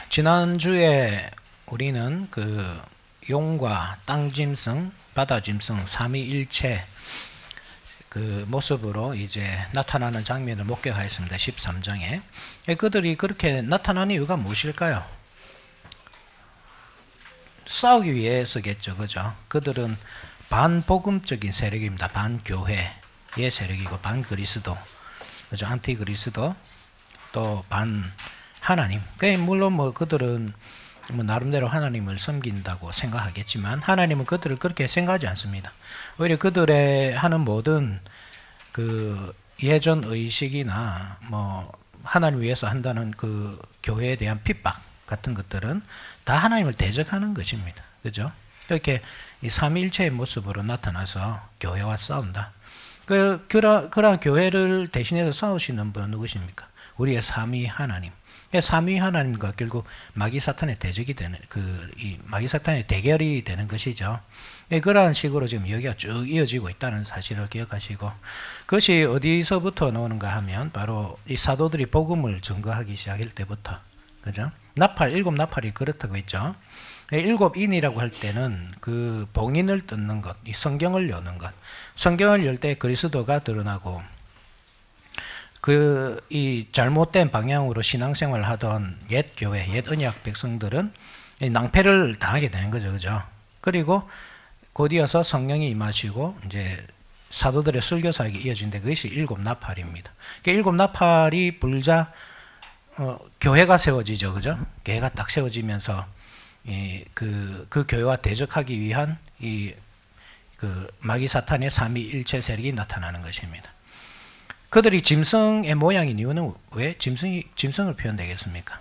지난주에 우리는 그 용과 땅 짐승, 바다 짐승, 삼위일체 그 모습으로 이제 나타나는 장면을 목격하였습니다. 13장에. 그들이 그렇게 나타나는 이유가 무엇일까요? 싸우기 위해서겠죠. 그죠? 그들은 반복음적인 세력입니다. 반교회의 세력이고 반그리스도. 그죠? 안티그리스도 또 반하나님. 물론 뭐 그들은 뭐 나름대로 하나님을 섬긴다고 생각하겠지만 하나님은 그들을 그렇게 생각하지 않습니다. 오히려 그들의 하는 모든 그 예전 의식이나 뭐 하나님 위해서 한다는 그 교회에 대한 핍박 같은 것들은 다 하나님을 대적하는 것입니다. 그죠? 이렇게 이 삼위일체의 모습으로 나타나서 교회와 싸운다. 그러한 교회를 대신해서 싸우시는 분은 누구십니까? 우리의 삼위 하나님. 삼위 하나님과 결국 마귀 사탄의 대적이 되는 이 마귀 사탄의 대결이 되는 것이죠. 그러한 식으로 지금 여기가 쭉 이어지고 있다는 사실을 기억하시고, 그것이 어디서부터 나오는가 하면 바로 이 사도들이 복음을 증거하기 시작할 때부터, 그죠? 일곱 나팔이 그렇다고 했죠. 일곱 인이라고 할 때는 그 봉인을 뜯는 것, 이 성경을 여는 것, 성경을 열 때 그리스도가 드러나고 이 잘못된 방향으로 신앙생활 하던 옛 교회, 옛 언약 백성들은 낭패를 당하게 되는 거죠. 그죠? 그리고 곧이어서 성령이 임하시고 이제 사도들의 설교 사역이 이어지는데 그것이 일곱 나팔입니다. 일곱 나팔이 불자 교회가 세워지죠. 그죠? 교회가 딱 세워지면서 그 교회와 대적하기 위한 그 마귀 사탄의 삼위일체 세력이 나타나는 것입니다. 그들이 짐승의 모양인 이유는 왜 짐승을 표현되겠습니까?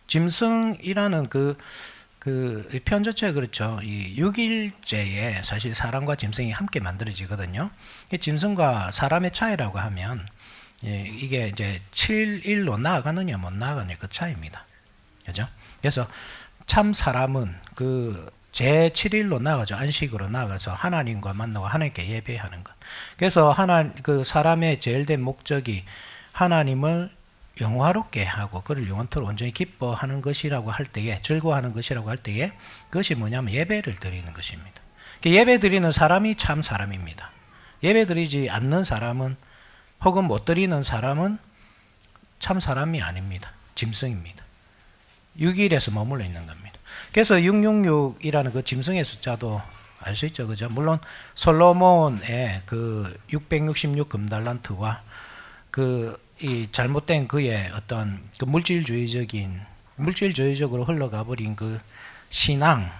짐승이라는 그 표현 자체가 그렇죠. 이 6일째에 사실 사람과 짐승이 함께 만들어지거든요. 짐승과 사람의 차이라고 하면 이게 이제 7일로 나아가느냐 못 나아가느냐 그 차이입니다. 그죠? 그래서 참 사람은 제 7일로 나아가죠. 안식으로 나아가서 하나님과 만나고 하나님께 예배하는 것. 그래서 그 사람의 제일 된 목적이 하나님을 영화롭게 하고 그를 영원토록 온전히 기뻐하는 것이라고 할 때에, 즐거워하는 것이라고 할 때에 그것이 뭐냐면 예배를 드리는 것입니다. 예배 드리는 사람이 참 사람입니다. 예배 드리지 않는 사람은 혹은 못 드리는 사람은 참 사람이 아닙니다. 짐승입니다. 6일에서 머물러 있는 겁니다. 그래서 666이라는 그 짐승의 숫자도 알 수 있죠. 그죠? 물론 솔로몬의 그 666 금달란트와 이 잘못된 그의 어떤 그 물질주의적으로 흘러가 버린 그 신앙,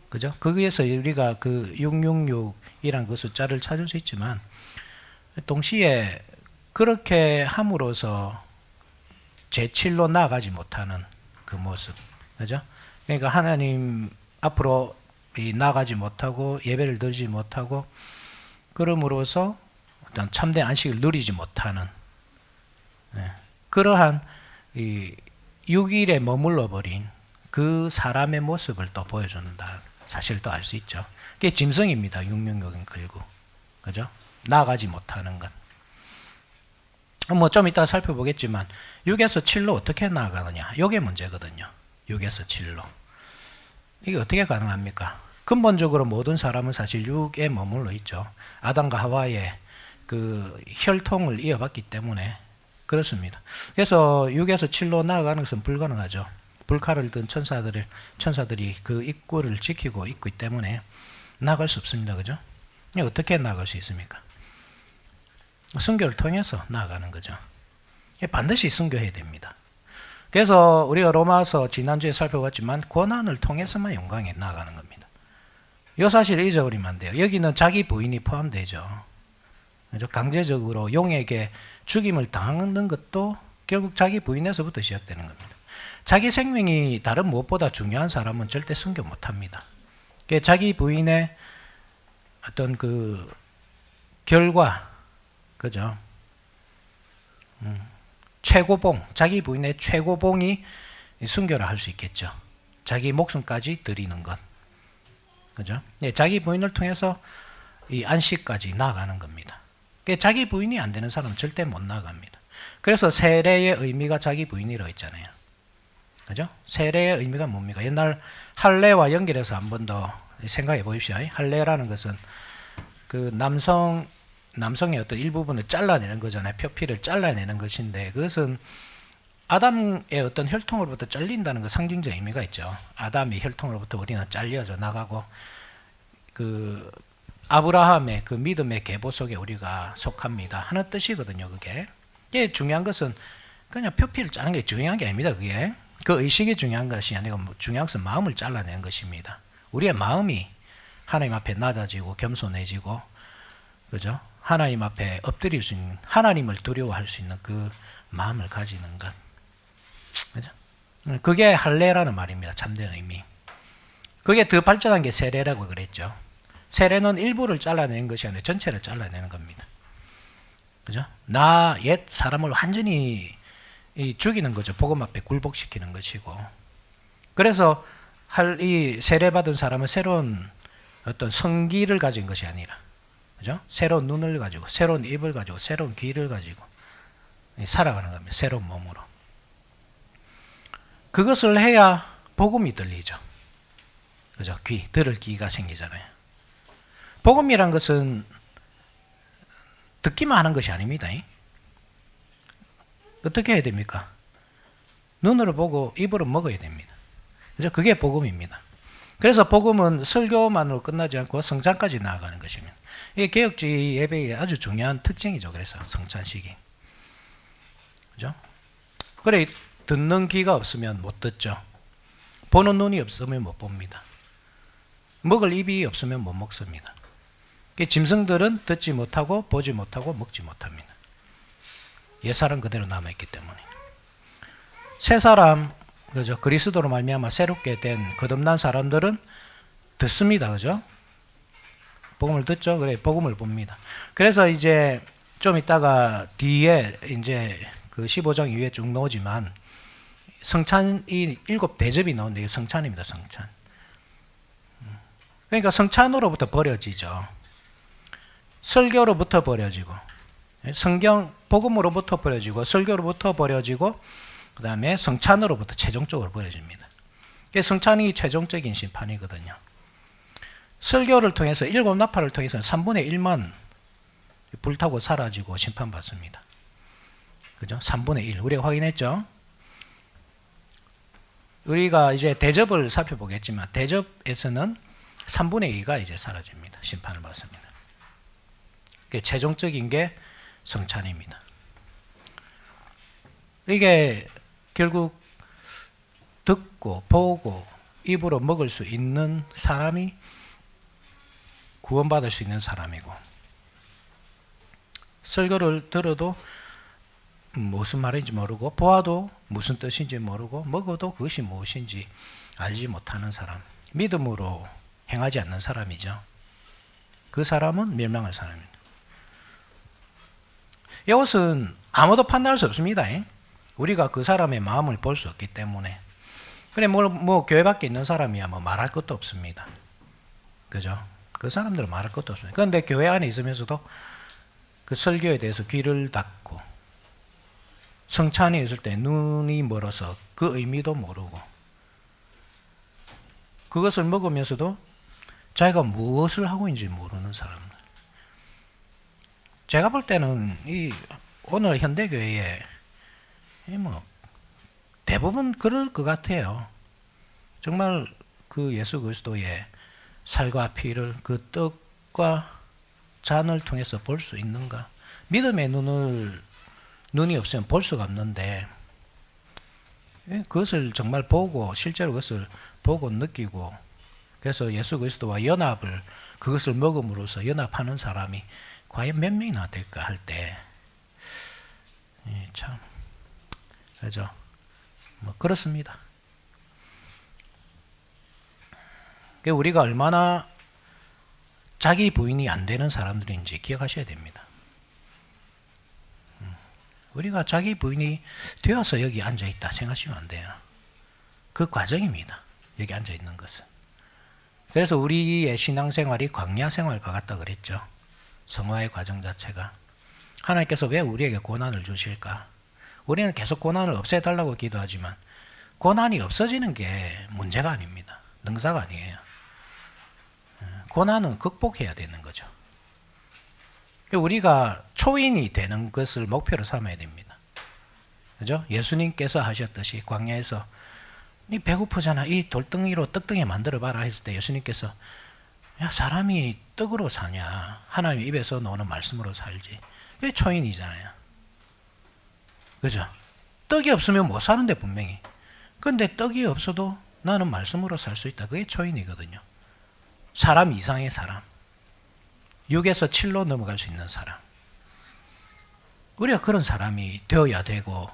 그죠? 거기에서 우리가 그 666이라는 그 숫자를 찾을 수 있지만 동시에 그렇게 함으로써 제7로 나아가지 못하는 그 모습, 그죠? 그러니까 하나님 앞으로 나아가지 못하고 예배를 드리지 못하고 그럼으로써 어떤 참된 안식을 누리지 못하는 그러한 이 6일에 머물러 버린 그 사람의 모습을 또 보여준다. 사실 또 알 수 있죠. 그게 짐승입니다. 666은 결국, 그죠? 나아가지 못하는 것. 뭐 좀 이따 살펴보겠지만 6에서 7로 어떻게 나아가느냐, 이게 문제거든요. 6에서 7로. 이게 어떻게 가능합니까? 근본적으로 모든 사람은 사실 6에 머물러 있죠. 아담과 하와의 그 혈통을 이어받기 때문에 그렇습니다. 그래서 6에서 7로 나아가는 것은 불가능하죠. 불칼을 든 천사들이 그 입구를 지키고 있기 때문에 나아갈 수 없습니다. 그죠? 어떻게 나아갈 수 있습니까? 순교를 통해서 나아가는 거죠. 반드시 순교해야 됩니다. 그래서 우리가 로마서 지난주에 살펴봤지만 고난을 통해서만 영광에 나아가는 겁니다. 이 사실을 잊어버리면 안 돼요. 여기는 자기 부인이 포함되죠. 강제적으로 용에게 죽임을 당하는 것도 결국 자기 부인에서부터 시작되는 겁니다. 자기 생명이 다른 무엇보다 중요한 사람은 절대 순교 못합니다. 자기 부인의 어떤 그 결과, 그죠? 최고봉, 자기 부인의 최고봉이 순교를 할 수 있겠죠. 자기 목숨까지 드리는 것, 그죠? 자기 부인을 통해서 이 안식까지 나아가는 겁니다. 자기 부인이 안 되는 사람은 절대 못 나갑니다. 그래서 세례의 의미가 자기 부인이라고 했잖아요. 그죠? 세례의 의미가 뭡니까? 옛날 할례와 연결해서 한 번 더 생각해 보십시오. 할례라는 것은 그 남성의 어떤 일부분을 잘라내는 거잖아요. 표피를 잘라내는 것인데, 그것은 아담의 어떤 혈통으로부터 잘린다는 그 상징적 의미가 있죠. 아담의 혈통으로부터 우리는 잘려져 나가고, 그 아브라함의 그 믿음의 계보 속에 우리가 속합니다 하는 뜻이거든요. 그게 중요한 것은 그냥 표피를 자르는 게 중요한 게 아닙니다. 그게 그 의식이 중요한 것이 아니고 중요한 것은 마음을 잘라내는 것입니다. 우리의 마음이 하나님 앞에 낮아지고 겸손해지고, 그죠? 하나님 앞에 엎드릴 수 있는, 하나님을 두려워할 수 있는 그 마음을 가지는 것, 그죠? 그게 할례라는 말입니다. 참된 의미. 그게 더 발전한 게 세례라고 그랬죠. 세례는 일부를 잘라내는 것이 아니라 전체를 잘라내는 겁니다. 그죠? 나 옛 사람을 완전히 죽이는 거죠. 복음 앞에 굴복시키는 것이고. 그래서 이 세례받은 사람은 새로운 어떤 성기를 가진 것이 아니라, 그죠? 새로운 눈을 가지고, 새로운 입을 가지고, 새로운 귀를 가지고 살아가는 겁니다. 새로운 몸으로. 그것을 해야 복음이 들리죠. 그죠? 들을 귀가 생기잖아요. 복음이란 것은 듣기만 하는 것이 아닙니다. 어떻게 해야 됩니까? 눈으로 보고 입으로 먹어야 됩니다. 그죠? 그게 복음입니다. 그래서 복음은 설교만으로 끝나지 않고 성찬까지 나아가는 것입니다. 이게 개혁주의 예배의 아주 중요한 특징이죠. 그래서 성찬식이. 그죠? 그래, 듣는 귀가 없으면 못 듣죠. 보는 눈이 없으면 못 봅니다. 먹을 입이 없으면 못 먹습니다. 짐승들은 듣지 못하고 보지 못하고 먹지 못합니다. 옛사람 그대로 남아있기 때문에. 새사람, 그죠? 그리스도로 말미암아 새롭게 된 거듭난 사람들은 듣습니다. 그죠? 복음을 듣죠. 그래, 복음을 봅니다. 그래서 이제 좀 이따가 뒤에 이제 그 15장 이후에 쭉 나오지만 성찬이 7대접이 나오는데 이게 성찬입니다. 성찬. 그러니까 성찬으로부터 버려지죠. 설교로부터 버려지고, 성경 복음으로부터 버려지고, 설교로부터 버려지고, 그 다음에 성찬으로부터 최종적으로 버려집니다. 성찬이 최종적인 심판이거든요. 설교를 통해서 7나팔을 통해서 3분의 1만 불타고 사라지고 심판받습니다. 그죠? 3분의 1. 우리가 확인했죠? 우리가 이제 대접을 살펴보겠지만, 대접에서는 3분의 2가 이제 사라집니다. 심판을 받습니다. 최종적인 게 성찬입니다. 이게 결국 듣고 보고 입으로 먹을 수 있는 사람이 구원받을 수 있는 사람이고, 설교를 들어도 무슨 말인지 모르고, 보아도 무슨 뜻인지 모르고, 먹어도 그것이 무엇인지 알지 못하는 사람, 믿음으로 행하지 않는 사람이죠. 그 사람은 멸망할 사람입니다. 이것은 아무도 판단할 수 없습니다. 우리가 그 사람의 마음을 볼 수 없기 때문에. 그래, 뭐 교회 밖에 있는 사람이야 뭐 말할 것도 없습니다. 그죠? 그 사람들은 말할 것도 없습니다. 그런데 교회 안에 있으면서도 그 설교에 대해서 귀를 닫고, 성찬이 있을 때 눈이 멀어서 그 의미도 모르고, 그것을 먹으면서도 자기가 무엇을 하고 있는지 모르는 사람들. 제가 볼 때는 오늘 현대교회에 대부분 그럴 것 같아요. 정말 그 예수 그리스도의 살과 피를 그 떡과 잔을 통해서 볼 수 있는가? 믿음의 눈이 없으면 볼 수가 없는데, 그것을 정말 보고, 실제로 그것을 보고 느끼고, 그래서 예수 그리스도와 연합을, 그것을 먹음으로써 연합하는 사람이 과연 몇 명이나 될까 할 때, 참, 그죠? 그렇습니다. 우리가 얼마나 자기 부인이 안 되는 사람들인지 기억하셔야 됩니다. 우리가 자기 부인이 되어서 여기 앉아있다 생각하시면 안 돼요. 그 과정입니다. 여기 앉아있는 것은. 그래서 우리의 신앙생활이 광야 생활과 같다 그랬죠. 성화의 과정 자체가. 하나님께서 왜 우리에게 고난을 주실까? 우리는 계속 고난을 없애달라고 기도하지만 고난이 없어지는 게 문제가 아닙니다. 능사가 아니에요. 고난은 극복해야 되는 거죠. 우리가 초인이 되는 것을 목표로 삼아야 됩니다. 그죠? 예수님께서 하셨듯이 광야에서 니 배고프잖아. 이 돌덩이로 떡덩이 만들어 봐라 했을 때 예수님께서 야, 사람이 떡으로 사냐? 하나님 입에서 나오는 말씀으로 살지. 그게 초인이잖아요. 그죠? 떡이 없으면 못 사는데 분명히. 근데 떡이 없어도 나는 말씀으로 살 수 있다. 그게 초인이거든요. 사람 이상의 사람. 6에서 7로 넘어갈 수 있는 사람. 우리가 그런 사람이 되어야 되고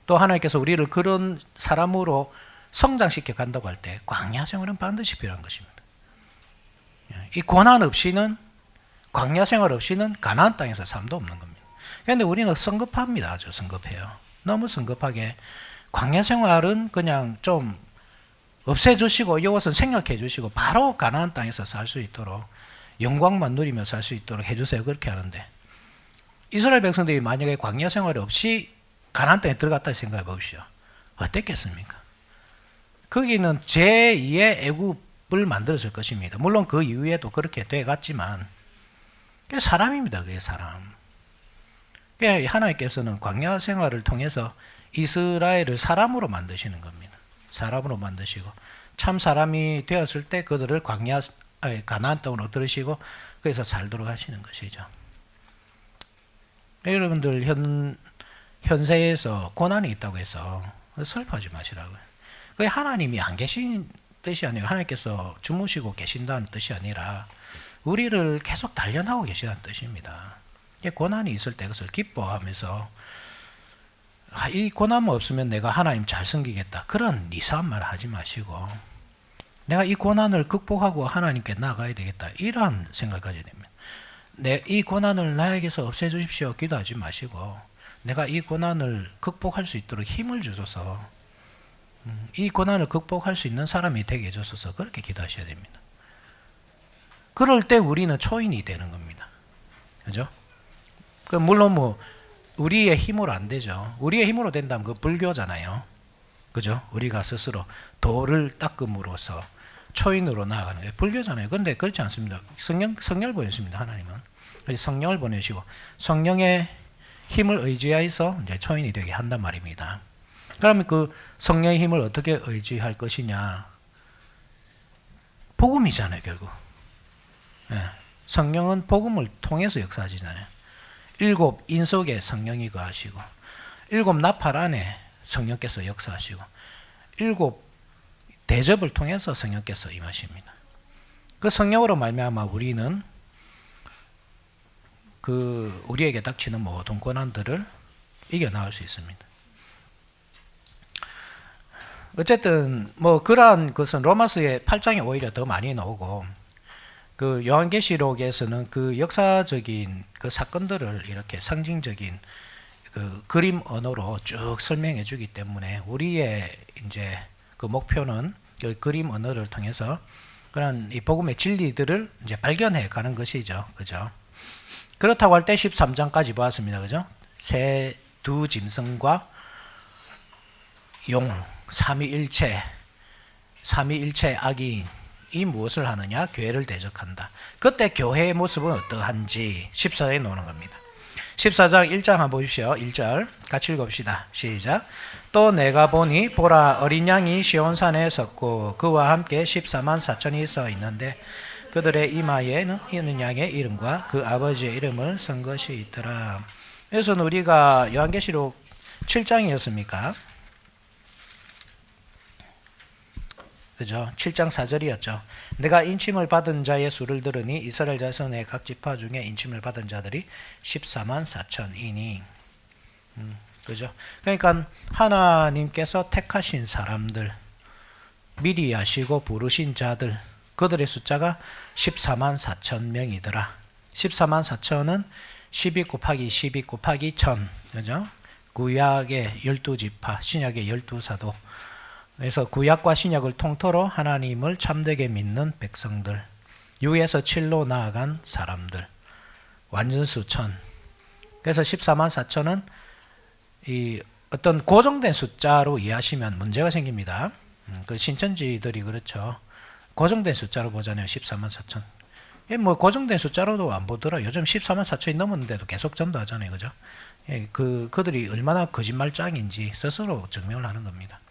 또 하나님께서 우리를 그런 사람으로 성장시켜 간다고 할 때 광야 생활은 반드시 필요한 것입니다. 이 고난 없이는 광야 생활 없이는 가나안 땅에서 삶도 없는 겁니다. 그런데 우리는 성급합니다. 아주 성급해요. 너무 성급하게 광야 생활은 그냥 좀 없애주시고 이것은 생각해 주시고 바로 가나안 땅에서 살 수 있도록 영광만 누리며 살 수 있도록 해주세요. 그렇게 하는데 이스라엘 백성들이 만약에 광야 생활 없이 가나안 땅에 들어갔다 생각해 보십시오. 어땠겠습니까? 거기는 제2의 애굽을 만들었을 것입니다. 물론 그 이후에도 그렇게 돼갔지만 그게 사람입니다. 그게 사람. 하나님께서는 광야 생활을 통해서 이스라엘을 사람으로 만드시는 겁니다. 사람으로 만드시고 참 사람이 되었을 때 그들을 가나안 땅으로 들으시고 그래서 살도록 하시는 것이죠. 여러분들 현세에서 고난이 있다고 해서 슬퍼하지 마시라고요. 그게 하나님이 안 계신 뜻이 아니에요. 하나님께서 주무시고 계신다는 뜻이 아니라 우리를 계속 단련하고 계시다는 뜻입니다. 고난이 있을 때 그것을 기뻐하면서 이 고난만 없으면 내가 하나님 잘 섬기겠다. 그런 이상한 말 하지 마시고 내가 이 고난을 극복하고 하나님께 나아가야 되겠다. 이러한 생각을 가져야 됩니다. 이 고난을 나에게서 없애주십시오. 기도하지 마시고 내가 이 고난을 극복할 수 있도록 힘을 주소서 이 고난을 극복할 수 있는 사람이 되게 해주소서 그렇게 기도하셔야 됩니다. 그럴 때 우리는 초인이 되는 겁니다. 그죠? 물론 우리의 힘으로 안 되죠. 우리의 힘으로 된다면 그 불교잖아요. 그죠? 우리가 스스로 도를 닦음으로써 초인으로 나아가는 게 불교잖아요. 그런데 그렇지 않습니다. 성령을 보내십니다. 하나님은. 성령을 보내시고 성령의 힘을 의지해서 이제 초인이 되게 한단 말입니다. 그러면 그 성령의 힘을 어떻게 의지할 것이냐? 복음이잖아요, 결국. 성령은 복음을 통해서 역사하시잖아요. 7 인속에 성령이 거하시고 7 나팔 안에 성령께서 역사하시고 7 대접을 통해서 성령께서 임하십니다. 그 성령으로 말미암아 우리는 우리에게 닥치는 모든 고난들을 이겨나갈 수 있습니다. 어쨌든 그러한 것은 로마서의 8장에 오히려 더 많이 나오고 그 요한계시록에서는 그 역사적인 그 사건들을 이렇게 상징적인 그 그림 언어로 쭉 설명해 주기 때문에 우리의 이제 그 목표는 그 그림 언어를 통해서 그런 이 복음의 진리들을 이제 발견해 가는 것이죠. 그죠? 그렇다고 할 때 13장까지 보았습니다. 그죠? 새 두 짐승과 용, 삼위일체 악이 이 무엇을 하느냐? 교회를 대적한다. 그때 교회의 모습은 어떠한지 14장에 나오는 겁니다. 14장 1장 한번 보십시오. 1절 같이 읽읍시다. 시작. 또 내가 보니 보라 어린 양이 시온산에 섰고 그와 함께 14만 4천이 서 있는데 그들의 이마에는 이는 양의 이름과 그 아버지의 이름을 쓴 것이 있더라. 그래서 우리가 요한계시록 7장이었습니까? 그죠? 7장 4절이었죠. 내가 인침을 받은 자의 수를 들으니 이스라엘 자손의 각 지파 중에 인침을 받은 자들이 14만 4천이니. 그죠? 그러니까 하나님께서 택하신 사람들, 미리 아시고 부르신 자들, 그들의 숫자가 14만 4천 명이더라. 14만 4천은 12 곱하기 12 곱하기 1000. 그죠? 구약의 12지파, 신약의 12사도. 그래서 구약과 신약을 통틀어 하나님을 참되게 믿는 백성들, 6에서 7로 나아간 사람들, 완전수 1000. 그래서 14만 4천은 이 어떤 고정된 숫자로 이해하시면 문제가 생깁니다. 그 신천지들이 그렇죠. 고정된 숫자로 보잖아요. 14만 4천. 뭐 고정된 숫자로도 안 보더라. 요즘 14만 4천이 넘었는데도 계속 전도하잖아요. 그죠? 그들이 얼마나 거짓말장인지 스스로 증명을 하는 겁니다.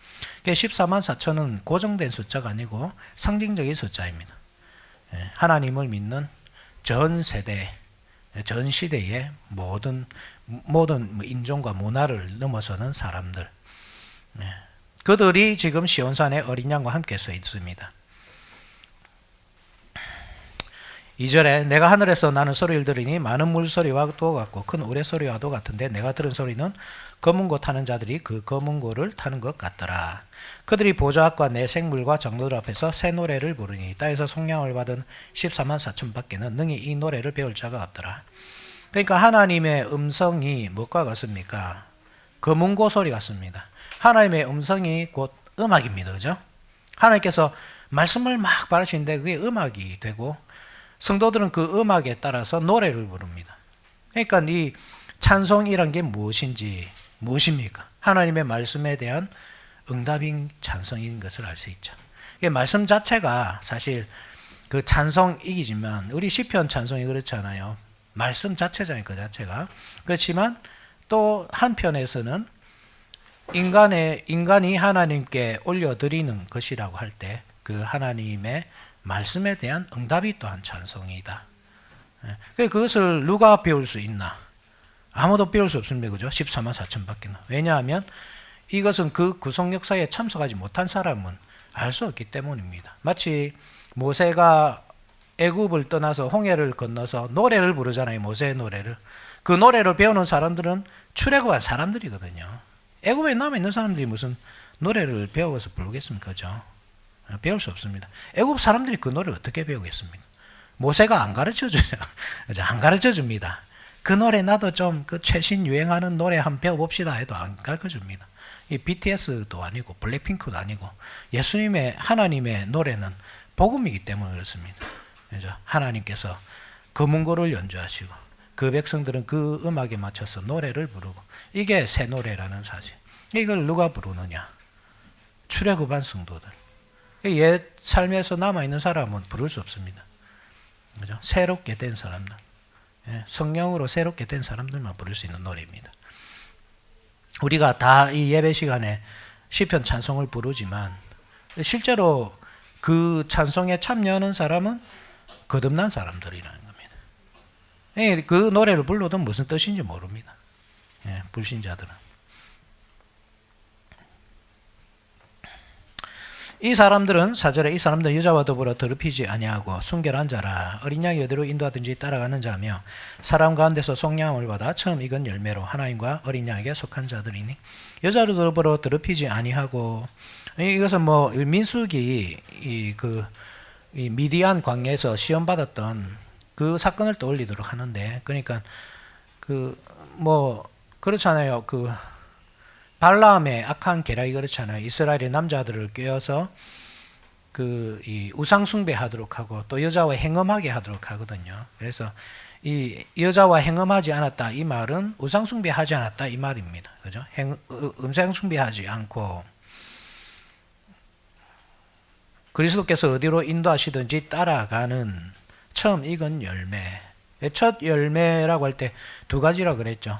14만 4천은 고정된 숫자가 아니고 상징적인 숫자입니다. 하나님을 믿는 전 세대, 전 시대의 모든 인종과 문화를 넘어서는 사람들, 그들이 지금 시온산에 어린 양과 함께 서 있습니다. 2절에 내가 하늘에서 나는 소리를 들으니 많은 물소리와도 같고 큰 우레소리와도 같은데 내가 들은 소리는 검은 고 타는 자들이 그 검은 고를 타는 것 같더라. 그들이 보좌 앞과 내 생물과 장로들 앞에서 새 노래를 부르니 땅에서 속량을 받은 14만 4천 밖에는 능히 이 노래를 배울 자가 없더라. 그러니까 하나님의 음성이 무엇과 같습니까? 검은 고 소리 같습니다. 하나님의 음성이 곧 음악입니다. 그죠? 하나님께서 말씀을 막 바르시는데 그게 음악이 되고 성도들은 그 음악에 따라서 노래를 부릅니다. 그러니까 이 찬송이란 게 무엇입니까? 하나님의 말씀에 대한 응답인 찬송인 것을 알 수 있죠. 말씀 자체가 사실 그 찬송이기지만 우리 시편 찬송이 그렇잖아요. 말씀 자체잖아요. 그 자체가. 그렇지만 또 한편에서는 인간이 하나님께 올려드리는 것이라고 할 때 그 하나님의 말씀에 대한 응답이 또한 찬송이다. 그것을 누가 배울 수 있나? 아무도 배울 수 없습니다. 그죠? 14만 4천 밖에는. 왜냐하면 이것은 그 구속 역사에 참석하지 못한 사람은 알 수 없기 때문입니다. 마치 모세가 애굽을 떠나서 홍해를 건너서 노래를 부르잖아요. 모세의 노래를. 그 노래를 배우는 사람들은 출애굽한 사람들이거든요. 애굽에 남아있는 사람들이 무슨 노래를 배워서 부르겠습니까? 그죠? 배울 수 없습니다. 애굽 사람들이 그 노래를 어떻게 배우겠습니까? 모세가 안 가르쳐주죠. 안 가르쳐줍니다. 그 노래 나도 좀 그 최신 유행하는 노래 한번 배워봅시다 해도 안 가르쳐줍니다. 이 BTS도 아니고 블랙핑크도 아니고 예수님의 하나님의 노래는 복음이기 때문에 그렇습니다. 그죠? 하나님께서 검은고를 연주하시고 그 백성들은 그 음악에 맞춰서 노래를 부르고 이게 새 노래라는 사실. 이걸 누가 부르느냐? 출애굽한 성도들. 옛 삶에서 남아있는 사람은 부를 수 없습니다. 그죠? 새롭게 된 사람들. 성령으로 새롭게 된 사람들만 부를 수 있는 노래입니다. 우리가 다 이 예배 시간에 시편 찬송을 부르지만 실제로 그 찬송에 참여하는 사람은 거듭난 사람들이라는 겁니다. 그 노래를 불러도 무슨 뜻인지 모릅니다. 불신자들은. 이 사람들은 4절에 이 사람들은 여자와 더불어 더럽히지 아니하고 순결한 자라 어린 양이 어디로 인도하든지 따라가는 자며 사람 가운데서 속량함을 받아 처음 익은 열매로 하나님과 어린 양에게 속한 자들이니 여자로 더불어 더럽히지 아니하고 이것은 뭐 민수기 이 미디안 광야에서 시험 받았던 그 사건을 떠올리도록 하는데 그러니까 그렇잖아요. 발라함의 악한 계략이 그렇잖아요. 이스라엘의 남자들을 꿰어서 이 우상 숭배하도록 하고 또 여자와 행음하게 하도록 하거든요. 그래서 이 여자와 행음하지 않았다 이 말은 우상 숭배하지 않았다 이 말입니다. 그죠? 음상 숭배하지 않고 그리스도께서 어디로 인도하시든지 따라가는 처음 익은 열매. 첫 열매라고 할 때 두 가지라 그랬죠.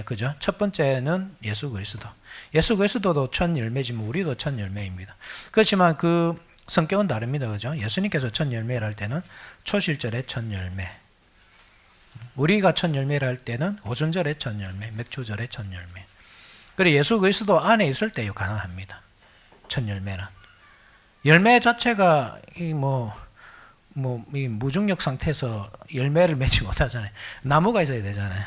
그죠? 첫 번째는 예수 그리스도. 예수 그리스도도 첫 열매지만 우리도 첫 열매입니다. 그렇지만 그 성격은 다릅니다. 그죠? 예수님께서 첫 열매를 할 때는 초실절의 첫 열매. 우리가 첫 열매를 할 때는 오순절의 첫 열매, 맥주절의 첫 열매. 그리고 예수 그리스도 안에 있을 때요 가능합니다. 첫 열매는. 열매 자체가 이 무중력 상태에서 열매를 맺지 못하잖아요. 나무가 있어야 되잖아요.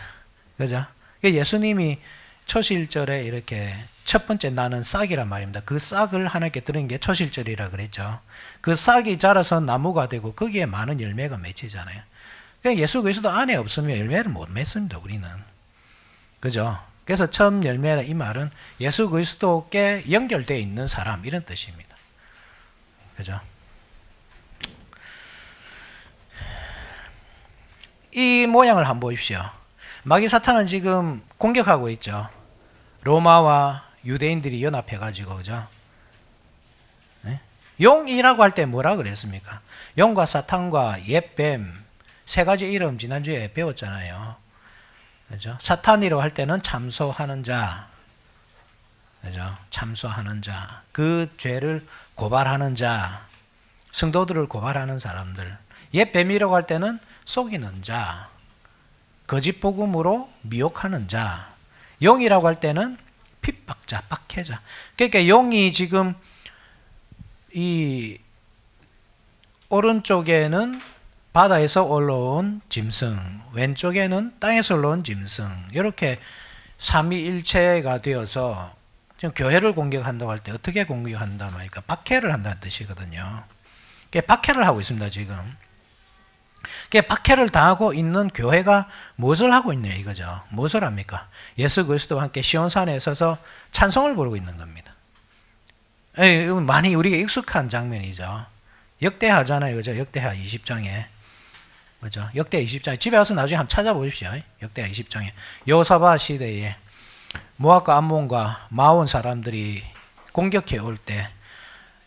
그죠? 예수님이 초실절에 이렇게 첫 번째 나는 싹이란 말입니다. 그 싹을 하나님께 드린 게 초실절이라 그랬죠. 그 싹이 자라서 나무가 되고 거기에 많은 열매가 맺히잖아요. 그러니까 예수 그리스도 안에 없으면 열매를 못 맺습니다. 우리는. 그죠? 그래서 처음 열매라 이 말은 예수 그리스도께 연결되어 있는 사람 이런 뜻입니다. 그죠? 이 모양을 한번 보십시오. 마귀 사탄은 지금 공격하고 있죠. 로마와 유대인들이 연합해가지고, 그죠? 네? 용이라고 할 때 뭐라 그랬습니까? 용과 사탄과 옛뱀 세 가지 이름 지난주에 배웠잖아요. 그죠? 사탄이라고 할 때는 참소하는 자, 그죠? 참소하는 자, 그 죄를 고발하는 자, 성도들을 고발하는 사람들. 옛뱀이라고 할 때는 속이는 자, 거짓 복음으로 미혹하는 자. 용이라고 할 때는 핍박자, 박해자. 그러니까 용이 지금 이 오른쪽에는 바다에서 올라온 짐승, 왼쪽에는 땅에서 올라온 짐승, 이렇게 삼위일체가 되어서 지금 교회를 공격한다고 할 때 어떻게 공격한다 말이니까 박해를 한다는 뜻이거든요. 박해를 하고 있습니다, 지금. 박해를 당하고 있는 교회가 무엇을 하고 있냐 이거죠. 무엇을 합니까? 예수 그리스도와 함께 시온산에 서서 찬송을 부르고 있는 겁니다. 많이 우리가 익숙한 장면이죠. 역대하잖아요, 그죠? 역대하 20장에. 그죠? 역대 20장에 집에 와서 나중에 한번 찾아보십시오. 역대하 20장에 여호사밧 시대에 모압과 암몬과 마온 사람들이 공격해 올 때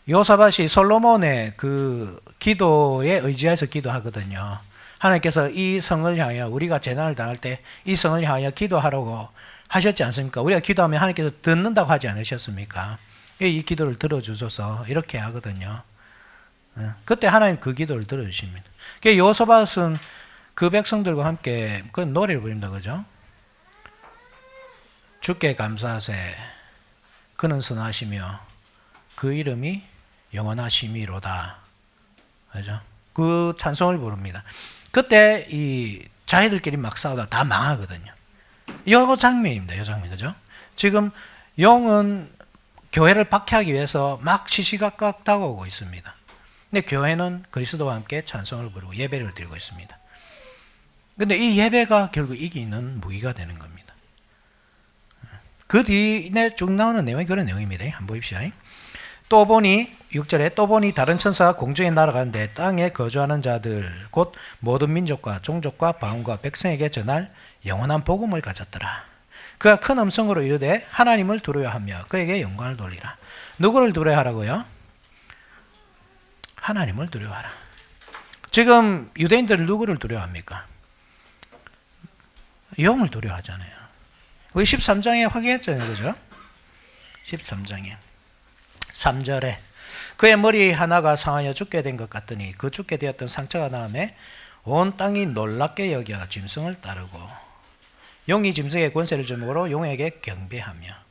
여호사밧이 솔로몬의 그 기도에 의지해서 기도하거든요. 하나님께서 이 성을 향하여 우리가 재난을 당할 때 이 성을 향하여 기도하라고 하셨지 않습니까? 우리가 기도하면 하나님께서 듣는다고 하지 않으셨습니까? 이 기도를 들어주소서 이렇게 하거든요. 그때 하나님 그 기도를 들어주십니다. 여호사밧은 그 백성들과 함께 그 노래를 부릅니다. 그죠? 주께 감사하세 그는 선하시며 그 이름이 영원하심이로다. 그죠? 그 찬송을 부릅니다. 그때 이 자기들끼리 막 싸우다 다 망하거든요. 요 장면입니다. 요 장면. 그죠? 지금 용은 교회를 박해하기 위해서 막 시시각각 다가오고 있습니다. 근데 교회는 그리스도와 함께 찬송을 부르고 예배를 드리고 있습니다. 근데 이 예배가 결국 이기는 무기가 되는 겁니다. 그 뒤에 쭉 나오는 내용이 그런 내용입니다. 한번 보십시오. 또 보니 6절에 또 보니 다른 천사가 공중에 날아가는데 땅에 거주하는 자들 곧 모든 민족과 종족과 방언과 백성에게 전할 영원한 복음을 가졌더라. 그가 큰 음성으로 이르되 하나님을 두려워하며 그에게 영광을 돌리라. 누구를 두려워하라고요? 하나님을 두려워하라. 지금 유대인들은 누구를 두려워합니까? 영을 두려워하잖아요. 우리 13장에 확인했잖아요. 그죠? 13장에 3절에 그의 머리 하나가 상하여 죽게 된 것 같더니 그 죽게 되었던 상처가 나음에 온 땅이 놀랍게 여겨 짐승을 따르고 용이 짐승의 권세를 주므로 용에게 경배하며.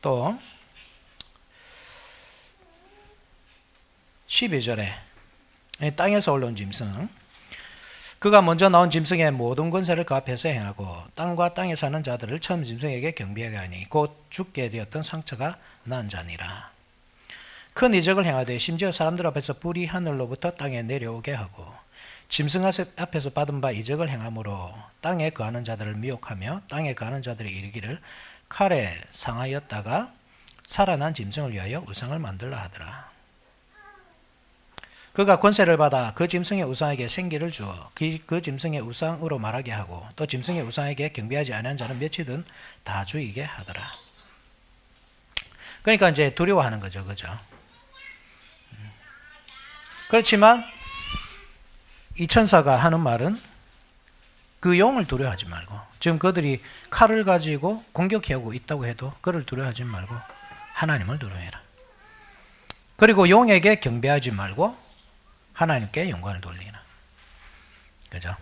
또 12절에 땅에서 올라온 짐승 그가 먼저 나온 짐승의 모든 권세를 그 앞에서 행하고 땅과 땅에 사는 자들을 처음 짐승에게 경배하게 하니 곧 죽게 되었던 상처가 난 자니라. 큰 이적을 행하되 심지어 사람들 앞에서 불이 하늘로부터 땅에 내려오게 하고 짐승 앞에서 받은 바 이적을 행함으로 땅에 거하는 자들을 미혹하며 땅에 거하는 자들이 이르기를 칼에 상하였다가 살아난 짐승을 위하여 우상을 만들라 하더라. 그가 권세를 받아 그 짐승의 우상에게 생기를 주어 그 짐승의 우상으로 말하게 하고 또 짐승의 우상에게 경배하지 않은 자는 몇이든 다 죽이게 하더라. 그러니까 이제 두려워하는 거죠. 그죠? 그렇지만 이 천사가 하는 말은 그 용을 두려워하지 말고 지금 그들이 칼을 가지고 공격해오고 있다고 해도 그를 두려워하지 말고 하나님을 두려워해라. 그리고 용에게 경배하지 말고 하나님께 영광을 돌리라. 그죠?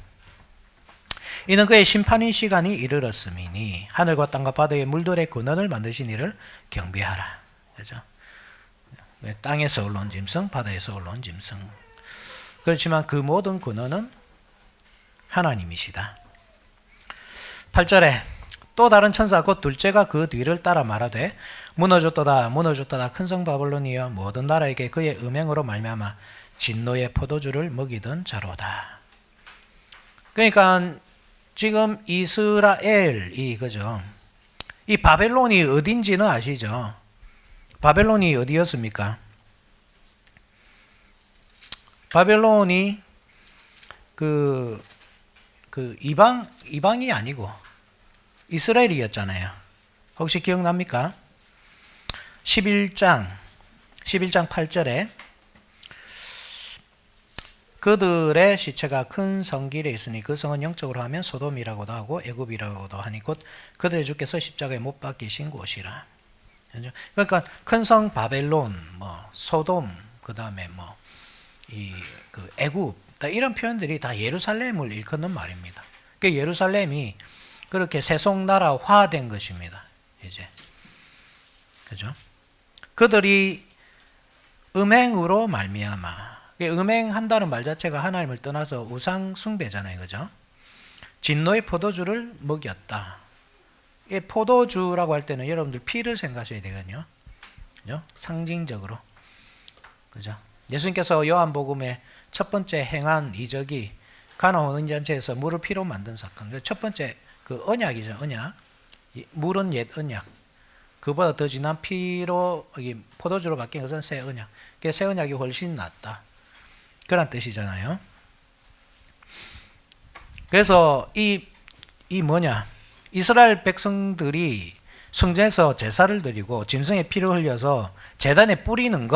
이는 그의 심판의 시간이 이르렀음이니 하늘과 땅과 바다의 물들의 근원을 만드신 이를 경배하라. 그죠? 땅에서 올라온 짐승, 바다에서 올라온 짐승. 그렇지만 그 모든 근원은 하나님이시다. 8절에 또 다른 천사 곧 둘째가 그 뒤를 따라 말하되 무너졌도다 무너졌도다 큰 성 바벨론이여 모든 나라에게 그의 음행으로 말미암아 진노의 포도주를 먹이던 자로다. 그러니까 지금 이스라엘이 그죠? 이 바벨론이 어딘지는 아시죠? 바벨론이 어디였습니까? 바벨론이 그 이방이 아니고 이스라엘이었잖아요. 혹시 기억납니까? 11장 8절에 그들의 시체가 큰 성길에 있으니 그 성은 영적으로 하면 소돔이라고도 하고 애굽이라고도 하니 곧 그들의 주께서 십자가에 못 박히신 곳이라. 그러니까 큰 성 바벨론, 뭐 소돔, 그다음에 뭐 그 애굽, 이런 표현들이 다 예루살렘을 일컫는 말입니다. 그러니까 예루살렘이 그렇게 세속나라화된 것입니다. 이제 그죠? 그들이 음행으로 말미암아. 음행한다는 말 자체가 하나님을 떠나서 우상 숭배잖아요, 그죠? 진노의 포도주를 먹였다. 이 포도주라고 할 때는 여러분들 피를 생각하셔야 되거든요. 그죠? 상징적으로. 그죠? 예수님께서 요한복음에 첫 번째 행한 이적이 가나안 혼인잔치에서 물을 피로 만든 사건. 첫 번째 그 언약이죠, 언약. 물은 옛 언약. 그보다 더 진한 피로 포도주로 바뀐 것은 새 언약. 새 언약이 훨씬 낫다. 그런 뜻이잖아요. 그래서 이 이스라엘 백성들이 성전에서 제사를 드리고 짐승의 피를 흘려서 제단에 뿌리는